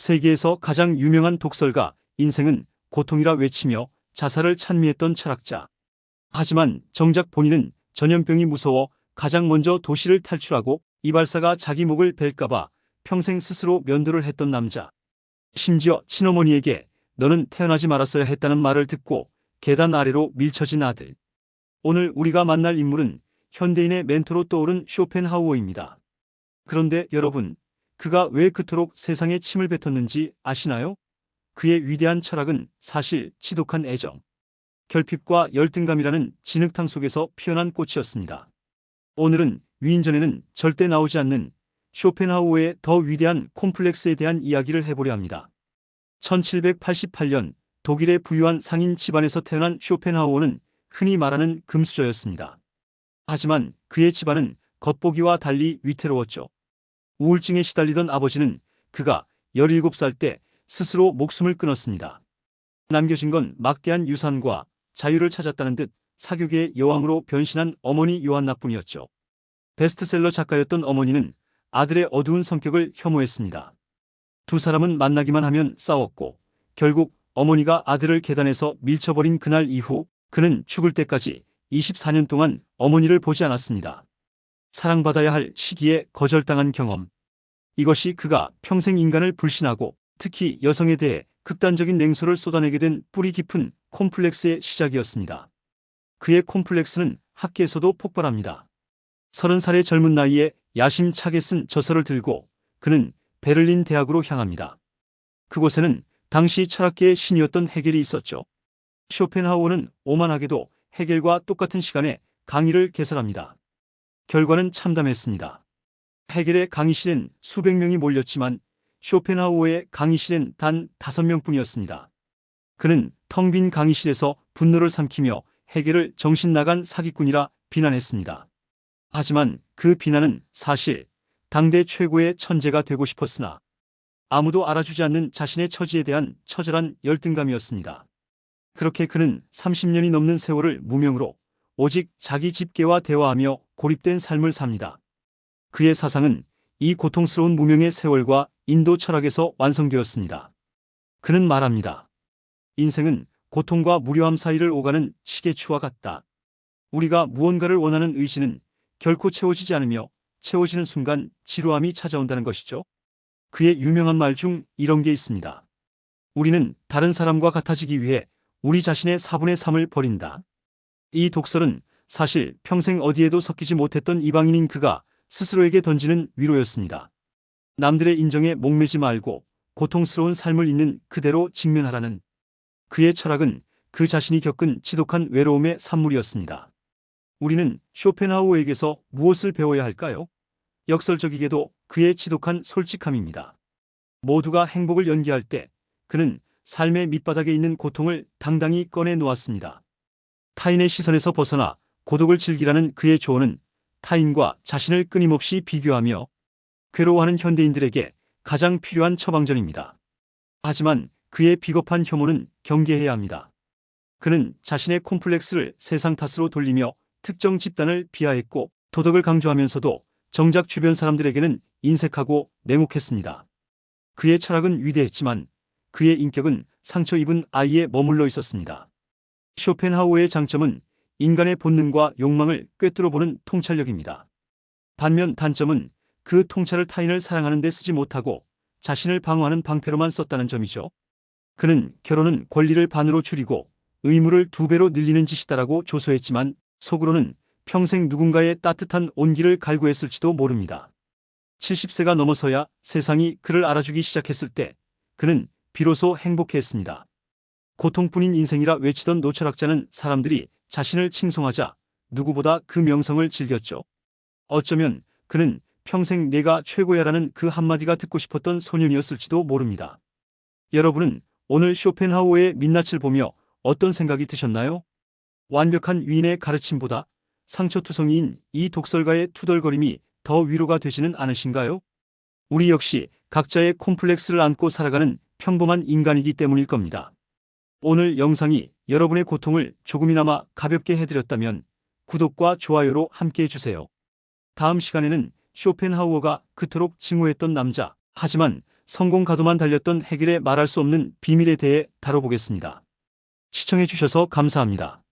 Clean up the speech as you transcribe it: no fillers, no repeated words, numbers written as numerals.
세계에서 가장 유명한 독설가, 인생은 고통이라 외치며 자살을 찬미했던 철학자. 하지만 정작 본인은 전염병이 무서워 가장 먼저 도시를 탈출하고 이발사가 자기 목을 벨까봐 평생 스스로 면도를 했던 남자. 심지어 친어머니에게 너는 태어나지 말았어야 했다는 말을 듣고 계단 아래로 밀쳐진 아들. 오늘 우리가 만날 인물은 현대인의 멘토로 떠오른 쇼펜하우어입니다. 그런데 여러분, 그가 왜 그토록 세상에 침을 뱉었는지 아시나요? 그의 위대한 철학은 사실 지독한 애정, 결핍과 열등감이라는 진흙탕 속에서 피어난 꽃이었습니다. 오늘은 위인전에는 절대 나오지 않는 쇼펜하우어의 더 위대한 콤플렉스에 대한 이야기를 해보려 합니다. 1788년 독일의 부유한 상인 집안에서 태어난 쇼펜하우어는 흔히 말하는 금수저였습니다. 하지만 그의 집안은 겉보기와 달리 위태로웠죠. 우울증에 시달리던 아버지는 그가 17살 때 스스로 목숨을 끊었습니다. 남겨진 건 막대한 유산과 자유를 찾았다는 듯 사교계의 여왕으로 변신한 어머니 요한나뿐이었죠. 베스트셀러 작가였던 어머니는 아들의 어두운 성격을 혐오했습니다. 두 사람은 만나기만 하면 싸웠고 결국 어머니가 아들을 계단에서 밀쳐버린 그날 이후 그는 죽을 때까지 24년 동안 어머니를 보지 않았습니다. 사랑받아야 할 시기에 거절당한 경험. 이것이 그가 평생 인간을 불신하고 특히 여성에 대해 극단적인 냉소를 쏟아내게 된 뿌리 깊은 콤플렉스의 시작이었습니다. 그의 콤플렉스는 학계에서도 폭발합니다. 30살의 젊은 나이에 야심차게 쓴 저서를 들고 그는 베를린 대학으로 향합니다. 그곳에는 당시 철학계의 신이었던 헤겔이 있었죠. 쇼펜하우어는 오만하게도 헤겔과 똑같은 시간에 강의를 개설합니다. 결과는 참담했습니다. 헤겔의 강의실엔 수백 명이 몰렸지만 쇼펜하우어의 강의실엔 단 5명뿐이었습니다. 그는 텅 빈 강의실에서 분노를 삼키며 헤겔을 정신나간 사기꾼이라 비난했습니다. 하지만 그 비난은 사실 당대 최고의 천재가 되고 싶었으나 아무도 알아주지 않는 자신의 처지에 대한 처절한 열등감이었습니다. 그렇게 그는 30년이 넘는 세월을 무명으로 오직 자기 집계와 대화하며 고립된 삶을 삽니다. 그의 사상은 이 고통스러운 무명의 세월과 인도 철학에서 완성되었습니다. 그는 말합니다. 인생은 고통과 무료함 사이를 오가는 시계추와 같다. 우리가 무언가를 원하는 의지는 결코 채워지지 않으며 채워지는 순간 지루함이 찾아온다는 것이죠. 그의 유명한 말 중 이런 게 있습니다. 우리는 다른 사람과 같아지기 위해 우리 자신의 4분의 3을 버린다. 이 독설은 사실 평생 어디에도 섞이지 못했던 이방인인 그가 스스로에게 던지는 위로였습니다. 남들의 인정에 목매지 말고 고통스러운 삶을 있는 그대로 직면하라는 그의 철학은 그 자신이 겪은 지독한 외로움의 산물이었습니다. 우리는 쇼펜하우어에게서 무엇을 배워야 할까요? 역설적이게도 그의 지독한 솔직함입니다. 모두가 행복을 연기할 때 그는 삶의 밑바닥에 있는 고통을 당당히 꺼내 놓았습니다. 타인의 시선에서 벗어나 고독을 즐기라는 그의 조언은 타인과 자신을 끊임없이 비교하며 괴로워하는 현대인들에게 가장 필요한 처방전입니다. 하지만 그의 비겁한 혐오는 경계해야 합니다. 그는 자신의 콤플렉스를 세상 탓으로 돌리며 특정 집단을 비하했고 도덕을 강조하면서도 정작 주변 사람들에게는 인색하고 냉혹했습니다. 그의 철학은 위대했지만 그의 인격은 상처 입은 아이에 머물러 있었습니다. 쇼펜하우어의 장점은 인간의 본능과 욕망을 꿰뚫어보는 통찰력입니다. 반면 단점은 그 통찰을 타인을 사랑하는 데 쓰지 못하고 자신을 방어하는 방패로만 썼다는 점이죠. 그는 결혼은 권리를 반으로 줄이고 의무를 2배로 늘리는 짓이다라고 조소했지만 속으로는 평생 누군가의 따뜻한 온기를 갈구했을지도 모릅니다. 70세가 넘어서야 세상이 그를 알아주기 시작했을 때 그는 비로소 행복해했습니다. 고통뿐인 인생이라 외치던 노철학자는 사람들이 자신을 칭송하자 누구보다 그 명성을 즐겼죠. 어쩌면 그는 평생 내가 최고야라는 그 한마디가 듣고 싶었던 소년이었을지도 모릅니다. 여러분은 오늘 쇼펜하우어의 민낯을 보며 어떤 생각이 드셨나요? 완벽한 위인의 가르침보다 상처투성이인 이 독설가의 투덜거림이 더 위로가 되지는 않으신가요? 우리 역시 각자의 콤플렉스를 안고 살아가는 평범한 인간이기 때문일 겁니다. 오늘 영상이 여러분의 고통을 조금이나마 가볍게 해드렸다면 구독과 좋아요로 함께 해주세요. 다음 시간에는 쇼펜하우어가 그토록 증오했던 남자, 하지만 성공 가도만 달렸던 해결의 말할 수 없는 비밀에 대해 다뤄보겠습니다. 시청해 주셔서 감사합니다.